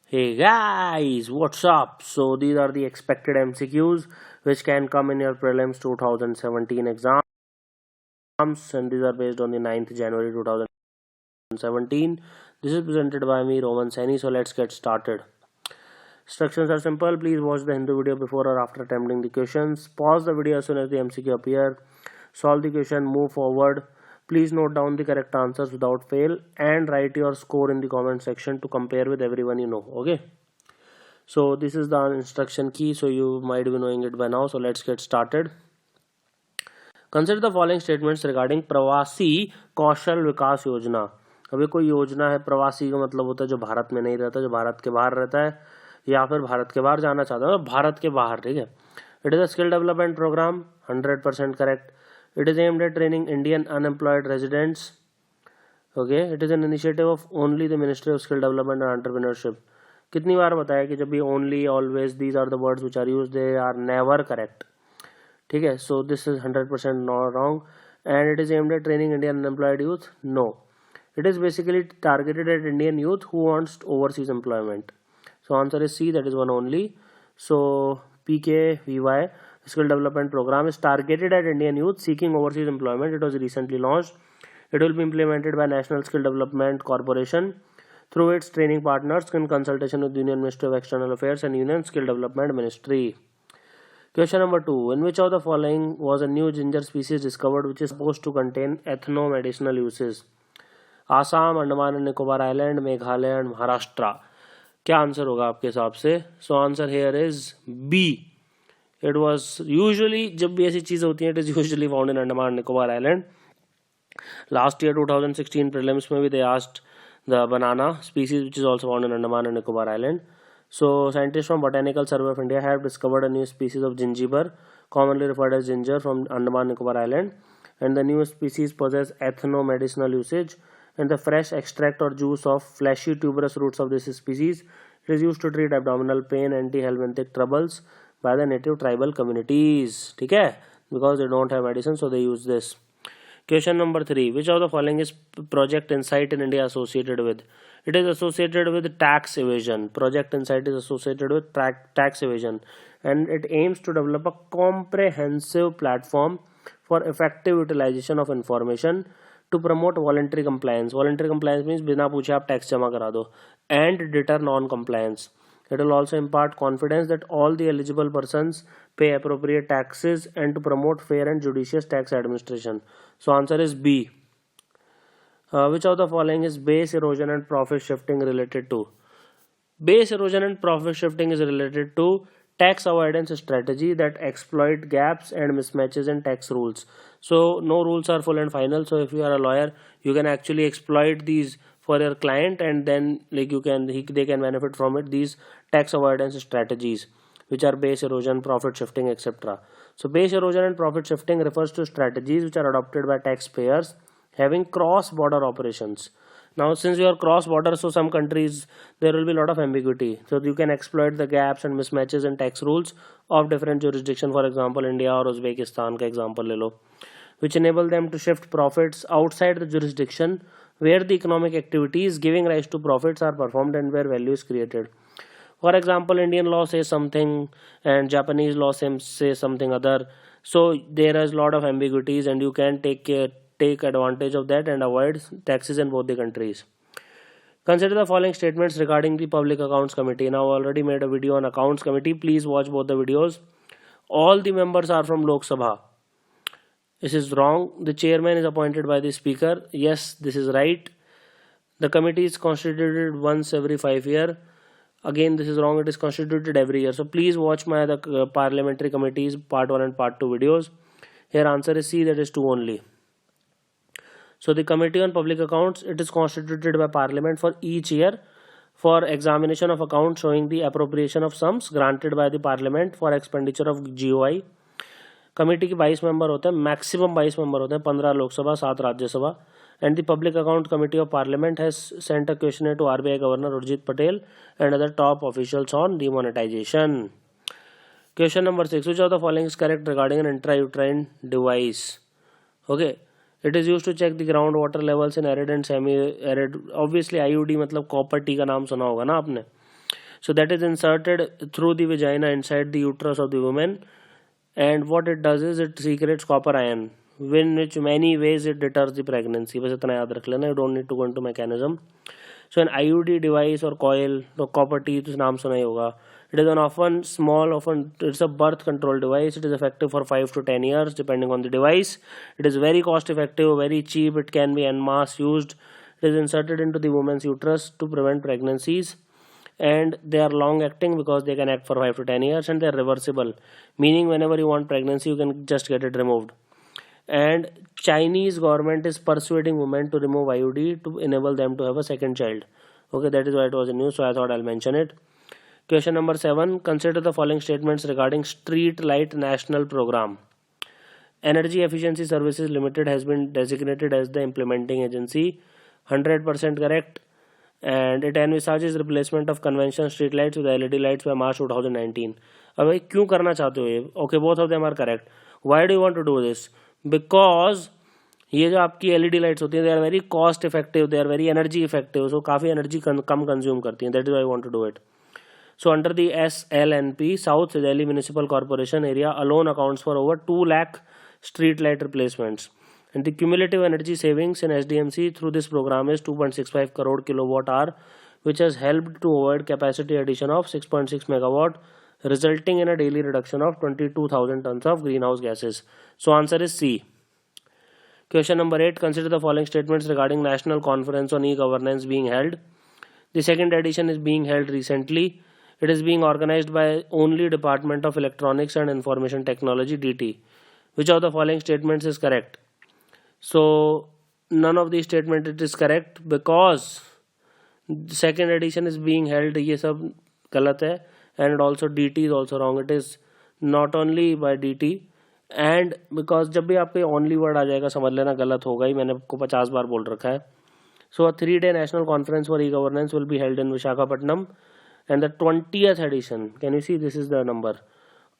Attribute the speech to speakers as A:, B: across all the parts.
A: Hey guys, what's up? So these are the expected MCQs which can come in your prelims 2017 exams, and these are based on the 9th January 2017. This is presented by me, Roman Saini. So let's get started. Instructions are simple. Please watch the Hindu video before or after attempting the questions. Pause the video as soon as the MCQ appear. Solve the question, move forward. Please note down the correct answers without fail and write your score in the comment section to compare with everyone you know. Okay. So this is the instruction key, so you might be knowing it by now. So let's get started. Consider the following statements regarding प्रवासी कौशल विकास योजना. अभी कोई योजना है, प्रवासी का मतलब होता है जो भारत में नहीं रहता, जो भारत के बाहर रहता है या फिर भारत के बाहर जाना चाहता है, भारत के बाहर. ठीक है. It is a skill development program. 100% correct. It is aimed at training Indian unemployed residents. Okay. It is an initiative of only the ministry of skill development and entrepreneurship. कितनी बार बताया कि जब भी only, always, these are the words which are use, they are never correct. ठीक है. So this is 100% wrong. And it is aimed at training Indian unemployed youth. No, it is basically targeted at Indian youth who wants overseas employment. So answer is C, that is one only. So PKVY skill development program is targeted at Indian youth seeking overseas employment. It was recently launched. It will be implemented by National Skill Development Corporation through its training partners in consultation with the Union Ministry of External Affairs and Union Skill Development Ministry. Question number 2. In which of the following was a new ginger species discovered which is supposed to contain ethno-medicinal uses? Assam, Andaman and Nicobar island, Meghalaya and Maharashtra. क्या answer होगा आपके हिसाब से? So answer here is B. It was usually, जब भी ऐसी चीज़ होती है, it is usually found in Andaman Nicobar island. Last year 2016 prelims में भी they asked the banana species which is also found in Andaman and Nicobar Island. So scientists from Botanical Survey of India have discovered a new species of gingiber, commonly referred as ginger, from Andaman Nicobar Island, and the new species possess ethno-medicinal usage, and the fresh extract or juice of fleshy tuberous roots of this species, it is used to treat abdominal pain, anti-helminthic troubles by the native tribal communities. ठीक है, because they don't have medicine, so they use this. Question number 3. Which of the following is Project Insight in India associated with? It is associated with tax evasion. Project Insight is associated with tax evasion, and it aims to develop a comprehensive platform for effective utilization of information to promote voluntary compliance. Voluntary compliance means बिना पूछे आप tax जमा करा दो, and deter non-compliance. It will also impart confidence that all the eligible persons pay appropriate taxes and to promote fair and judicious tax administration. So answer is B. Which of the following is base erosion and profit shifting related to? Base erosion and profit shifting is related to tax avoidance strategy that exploit gaps and mismatches in tax rules. So no rules are full and final. So if you are a lawyer, you can actually exploit these for your client, and then like they can benefit from it. These tax avoidance strategies, which are base erosion, profit shifting, etc. So base erosion and profit shifting refers to strategies which are adopted by taxpayers having cross-border operations. Now since you are cross-border, so some countries there will be a lot of ambiguity, so you can exploit the gaps and mismatches in tax rules of different jurisdictions. For example, India or Uzbekistan का example ले लो, which enable them to shift profits outside the jurisdiction where the economic activities giving rise to profits are performed and where value is created. For example, Indian law says something and Japanese law says something other. So there is a lot of ambiguities, and you can take advantage of that and avoid taxes in both the countries. Consider the following statements regarding the Public Accounts Committee. Now, I already made a video on Accounts Committee. Please watch both the videos. All the members are from Lok Sabha. This is wrong. The chairman is appointed by the speaker. Yes, this is right. The committee is constituted once every 5 years. Again, this is wrong. It is constituted every year. So please watch my parliamentary committees part 1 and part 2 videos. Here answer is C, that is 2 only. So the Committee on Public Accounts, it is constituted by Parliament for each year for examination of accounts showing the appropriation of sums granted by the Parliament for expenditure of GOI. Committee के 22 member होते हैं, maximum 22 member होते हैं, 15 Lok Sabha, 7 Rajya Sabha. And the public account committee of parliament has sent a question to RBI governor Urjit Patel and other top officials on demonetization. Question number 6. Which of the following is correct regarding an intrauterine device? Okay, it is used to check the groundwater levels in arid and semi-arid. Obviously IUD मतलब copper T का नाम सुना होगा ना आपने. So that is inserted through the vagina inside the uterus of the woman, and what it does is it secretes copper ion, in which many ways it deters the pregnancy. बस इतना याद रख लेना, you don't need to go into mechanism. So an IUD device or coil, तो copper teeth नाम सुना ही होगा. It is an often small, it's a birth control device. It is effective for 5 to 10 years depending on the device. It is very cost effective, very cheap. It can be en masse used. It is inserted into the woman's uterus to prevent pregnancies, and they are long acting because they can act for 5 to 10 years, and they are reversible, meaning whenever you want pregnancy you can just get it removed. And Chinese government is persuading women to remove IUD to enable them to have a second child. Okay, that is why it was in news, so I thought I'll mention it. Question number 7. Consider the following statements regarding Street Light National Program. Energy Efficiency Services Limited has been designated as the implementing agency. 100% correct. And it envisages replacement of conventional street lights with LED lights by March 2019. अब भाई क्यों करना चाहते हो ये? Okay, both of them are correct. Why do you want to do this? Because ये जो आपकी LED lights होती हैं, they are very cost effective, they are very energy effective, so काफ़ी energy कम consume करती हैं. That is why I want to do it. So under the SLNP, South Delhi Municipal Corporation area alone accounts for over 2 lakh street light replacements. And the cumulative energy savings in SDMC through this program is 2.65 crore kilowatt hour, which has helped to avoid capacity addition of 6.6 megawatt, resulting in a daily reduction of 22,000 tons of greenhouse gases. So answer is C. Question number 8. Consider the following statements regarding National Conference on E-Governance being held. The second edition is being held recently. It is being organized by only Department of Electronics and Information Technology, DT. Which of the following statements is correct? So none of these statements it is correct, because the second edition is being held, ये सब गलत है, and also DT is also wrong. It is not only by DT, and because जब भी आपके only word आ जाएगा समझ लेना गलत होगा ही, मैंने आपको 50 बार बोल रखा है. So a 3-day national conference for e-governance will be held in Visakhapatnam, and the 20th edition, can you see this is the number,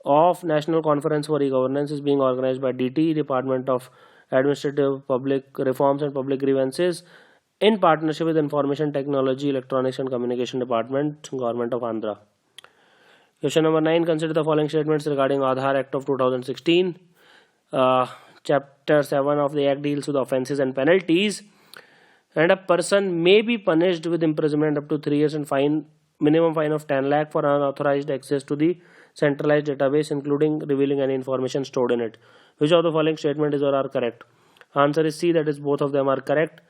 A: of National Conference for E-Governance is being organized by DT, Department of Administrative Public Reforms and Public Grievances, in partnership with Information Technology, Electronics and Communication Department, Government of Andhra. Question number 9. Consider the following statements regarding Aadhaar Act of 2016. Chapter 7 of the Act deals with offences and penalties. And a person may be punished with imprisonment up to 3 years and minimum fine of 10 lakh for unauthorized access to the centralized database, including revealing any information stored in it. Which of the following statement is or are correct? Answer is C, that is both of them are correct.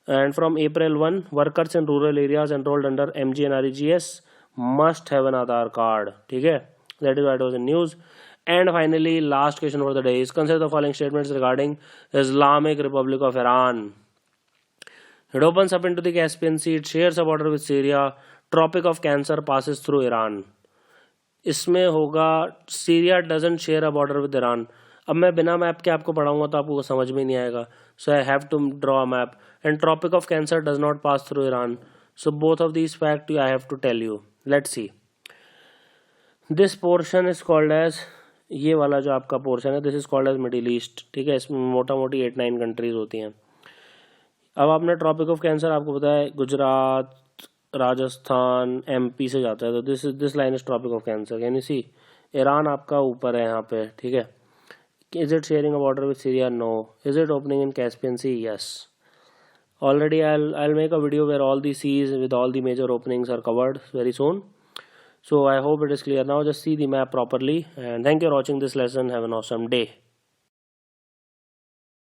A: And from April 1, workers in rural areas enrolled under MG and REGS must have an Aadhaar card. Okay? That is why it was in news. And finally, last question for the day is, consider the following statements regarding Islamic Republic of Iran. It opens up into the Caspian Sea, it shares a border with Syria, Tropic of Cancer passes through Iran. इसमें होगा Syria doesn't share a border with Iran. अब मैं बिना map के आपको पढ़ाऊंगा तो आपको समझ में नहीं आएगा. So I have to draw a map. And tropic of cancer does not pass through Iran. So both of these fact I have to tell you. Let's see. This portion is called as, ये वाला जो आपका portion है, this is called as middle east. ठीक है, इसमें मोटा मोटी 8-9 कंट्रीज होती हैं. अब आपने ट्रॉपिक ऑफ कैंसर आपको पता है गुजरात, राजस्थान, MP से जाता है, तो this line is tropic of cancer. Can you see? Iran आपका ऊपर है यहाँ पे. ठीक है. Is it sharing a border with Syria? No. Is it opening in Caspian sea? Yes. Already I'll make a video where all the seas with all the major openings are covered very soon. So I hope it is clear now. Just see the map properly, and thank you for watching this lesson. Have an awesome day.